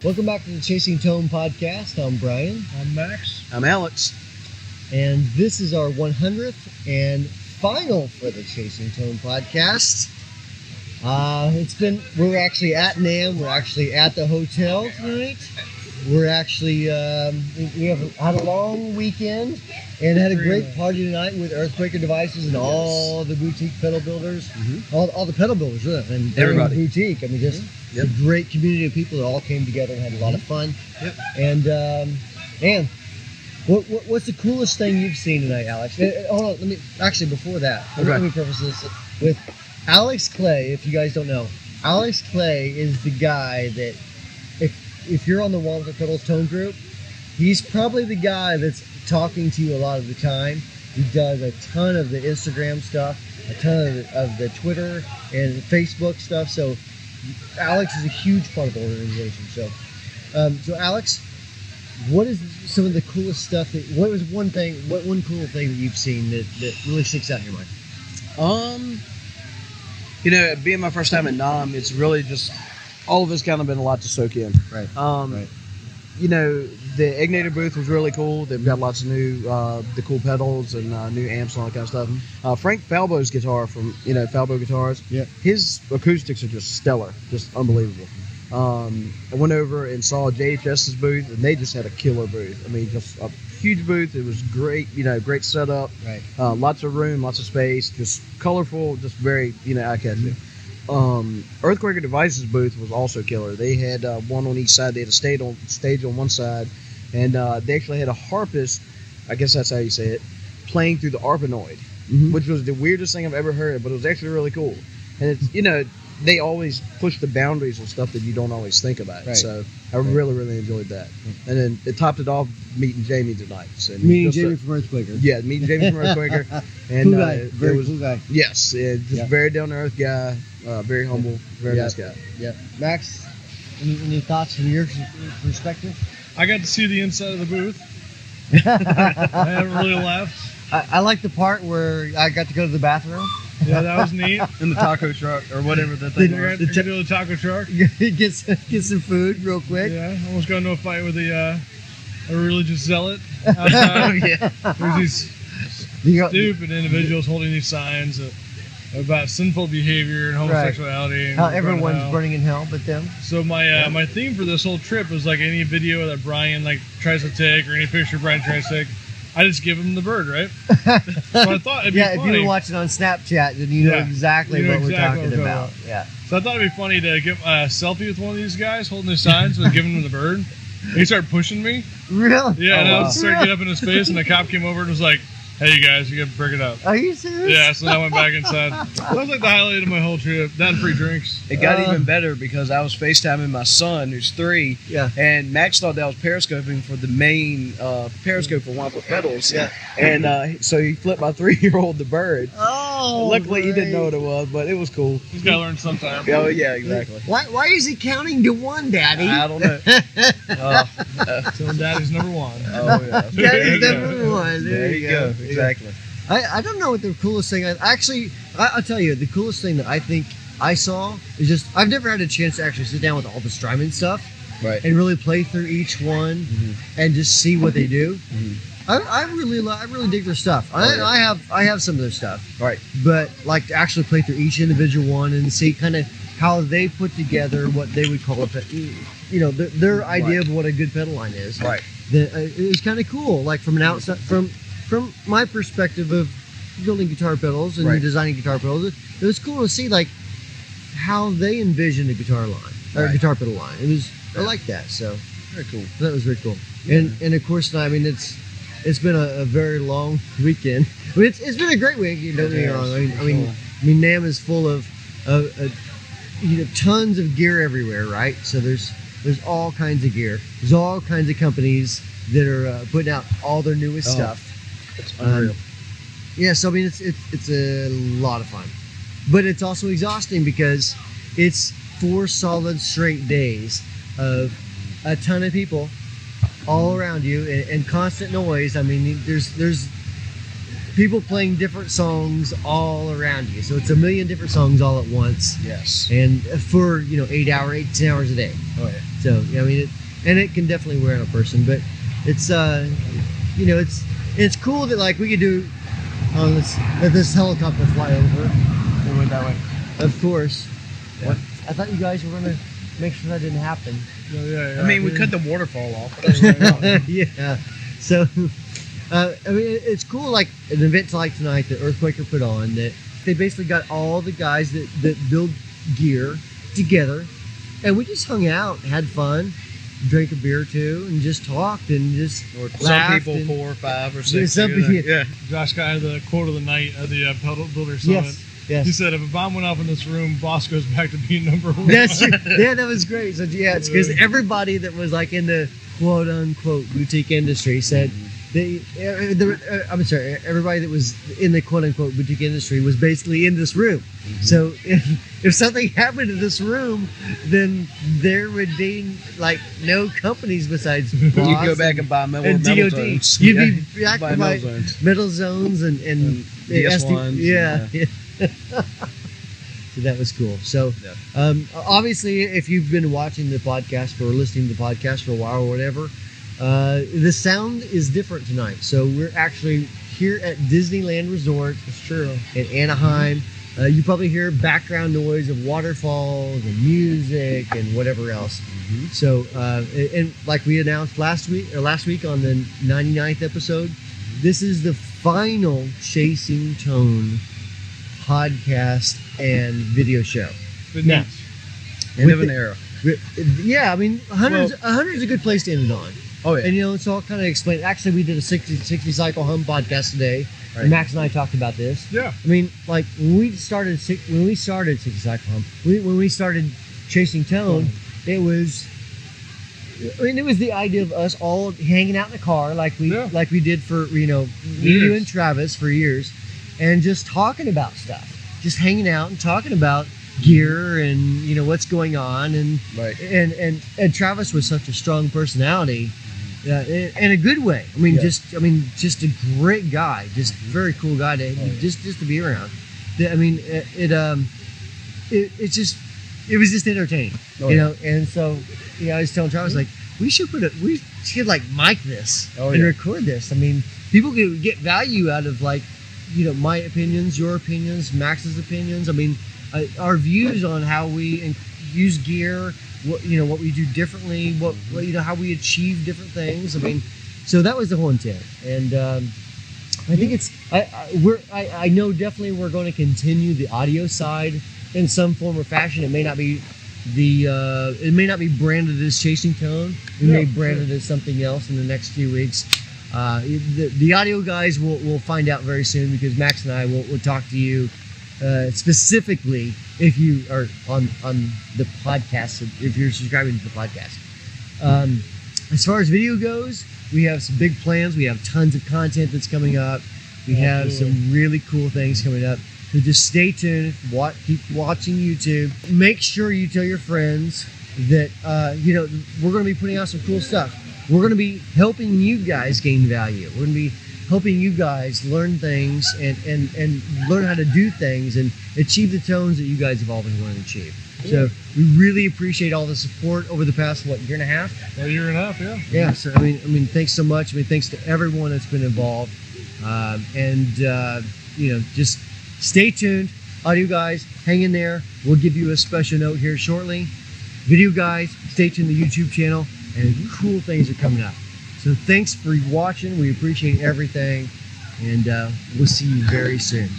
Welcome back to the Chasing Tone podcast. I'm Brian. I'm Max. I'm Alex. And this is our 100th and final for the Chasing Tone podcast. We're actually at NAMM. We're actually at the hotel tonight. We're actually, we have had a long weekend and had a great party tonight with Earthquaker Devices and all the boutique pedal builders. Mm-hmm. All the pedal builders, really. And everybody. Boutique. I mean, just a great community of people that all came together and had a lot of fun. Yep. And what's the coolest thing you've seen tonight, Alex? Hold on, before that, let me preface this with Alex Clay. If you guys don't know, Alex Clay is the guy that, if you're on the Walnut Pedals Tone group, he's probably the guy that's talking to you a lot of the time. He does a ton of the Instagram stuff, a ton of the Twitter and Facebook stuff. So Alex is a huge part of the organization. So Alex, what is some of the coolest stuff what one cool thing that you've seen that really sticks out in your mind? Being my first time at NAMM, it's really just all of it's kind of been a lot to soak in. Right. Right. The Ignitor booth was really cool. They've got lots of new, the cool pedals and new amps and all that kind of stuff. Mm-hmm. Frank Falbo's guitar from, Falbo Guitars. Yeah. His acoustics are just stellar, just unbelievable. I went over and saw JHS's booth, and they just had a killer booth. I mean, just a huge booth. It was great, great setup. Right. Lots of room, lots of space, just colorful, just very, eye-catching. Earthquaker Devices booth was also killer. They had one on each side. They had a stage on one side, and they actually had a harpist, I guess that's how you say it, playing through the arpanoid, which was the weirdest thing I've ever heard, but it was actually really cool. And it's, they always push the boundaries of stuff that you don't always think about. Right. So I really, really enjoyed that. And then it topped it off meeting Jamie tonight. So meeting Jamie from Earthquaker. Yeah, meeting Jamie from Earthquaker. And cool guy. Very cool guy. Yes, just very down-to-earth guy, very humble, very nice guy. Yeah. Max, any thoughts from your perspective? I got to see the inside of the booth. I haven't really left. I like the part where I got to go to the bathroom. Yeah, that was neat. In the taco truck, or whatever the thing was. To the taco truck. get some food real quick. Yeah, almost got into a fight with a religious zealot outside. There's these stupid individuals holding these signs about sinful behavior and homosexuality. And how everyone's burning in hell but them. So my theme for this whole trip was like any video that Brian tries to take, or any picture Brian tries to take, I just give him the bird, right? So I thought it'd be funny. If you were watching on Snapchat, then you know exactly what we're talking about. Yeah. So I thought it'd be funny to get a selfie with one of these guys holding his signs and giving him the bird. And he started pushing me. Really? Yeah, and I started getting up in his face, and the cop came over and was like, "Hey, you guys, you gotta break it up." Are you serious? Yeah, so I went back inside. That was like the highlight of my whole trip. That and free drinks. It got even better because I was FaceTiming my son, who's 3. Yeah. And Max thought that was periscoping for the main periscope for Wampa Pedals. Yeah. And so he flipped my 3-year-old the bird. Oh. Luckily, he didn't know what it was, but it was cool. He's gotta learn sometime. Oh, yeah, exactly. Why is he counting to 1, Daddy? I don't know. So daddy's number 1. Oh, yeah. Daddy's number 1. There you go. Exactly. I don't know what the coolest thing I'll tell you, the coolest thing that I think I saw is just I've never had a chance to actually sit down with all the Strymon stuff, right, and really play through each one and just see what they do. I really dig their stuff. I have some of their stuff, right, but like to actually play through each individual one and see kind of how they put together what they would call their idea of what a good pedal line is. Right. It was kind of cool, like from an outside from my perspective of building guitar pedals and designing guitar pedals. It was cool to see like how they envisioned a guitar line or guitar pedal line. I like that. So very cool. That was very cool. Yeah. And of course, I mean it's been a very long weekend. I mean, it's been a great weekend. Don't get me wrong. I mean, NAMM is full of tons of gear everywhere, right? So there's all kinds of gear. There's all kinds of companies that are putting out all their newest stuff. It's unreal. So I mean, it's a lot of fun, but it's also exhausting because it's 4 solid straight days of a ton of people all around you and constant noise. I mean, there's people playing different songs all around you. So it's a million different songs all at once. Yes. And for 8 to 10 hours a day. Oh yeah. So I mean, it can definitely wear on a person, but it's it's cool that like we could do. Let this helicopter fly over. We went that way. Of course. Yeah. What? I thought you guys were gonna make sure that didn't happen. Yeah. I mean, we cut the waterfall off. Yeah. So, I mean, it's cool. Like an event like tonight that Earthquaker put on, that they basically got all the guys that build gear together, and we just hung out, had fun, drank a beer or two, and just talked and just Or some laughed people and, 4, 5, or 6. Some people, Yeah. Josh got the quote of the night at the Pedal Builder Summit. Yes. He said, "If a bomb went off in this room, boss goes back to being number one." That's true. Yeah, that was great. So yeah, it's because everybody that was like in the quote unquote boutique industry said I'm sorry, everybody that was in the quote unquote boutique industry was basically in this room. So if something happened to this room, then there would be like no companies besides Boss You go back and buy metal DOD. zones. You'd Yeah. be back Buy to metal my zones. metal zones and DS1s, yeah. So that was cool. So obviously, if you've been watching the podcast or listening to the podcast for a while or whatever, the sound is different tonight. So we're actually here at Disneyland Resort. It's true. In Anaheim. You probably hear background noise of waterfalls and music and whatever else. So, and like we announced last week on the 99th episode, this is the final Chasing Tone podcast and video show. Now, End of an era. Yeah, I mean, 100's a good place to end it on. Oh yeah. And so I'll kind of explain. Actually, we did a 60 cycle hum podcast today. Right. And Max and I talked about this. yeah. I mean, like when we started 60 cycle hum, when we started Chasing Tone, it was the idea of us all hanging out in the car like we did for you and Travis for years, and just talking about stuff, just hanging out and talking about gear and what's going on, and Right. and Travis was such a strong personality. In a good way. I mean, just a great guy, just very cool guy to just to be around. I mean, it was just entertaining, And so, I was telling Travis like we should like mic this and record this. I mean, people could get value out of like my opinions, your opinions, Max's opinions. I mean, our views on how we use gear. What we do differently, how we achieve different things. I mean, so that was the whole intent, and I think I know definitely we're going to continue the audio side in some form or fashion. It may not be branded as Chasing Tone. We may brand it as something else in the next few weeks. The audio guys will find out very soon, because Max and I will talk to you. Specifically, if you are on the podcast, if you're subscribing to the podcast. As far as video goes, we have some big plans. We have tons of content that's coming up. We have some really cool things coming up. So just stay tuned. Keep watching YouTube. Make sure you tell your friends that we're going to be putting out some cool stuff. We're going to be helping you guys gain value. We're going to be helping you guys learn things and learn how to do things and achieve the tones that you guys have always wanted to achieve. So we really appreciate all the support over the past year and a half. A year and a half, yeah. Yeah. So I mean, thanks so much. I mean, thanks to everyone that's been involved, just stay tuned. Audio guys, hang in there. We'll give you a special note here shortly. Video guys, stay tuned to the YouTube channel, and cool things are coming up. So thanks for watching. We appreciate everything, and we'll see you very soon.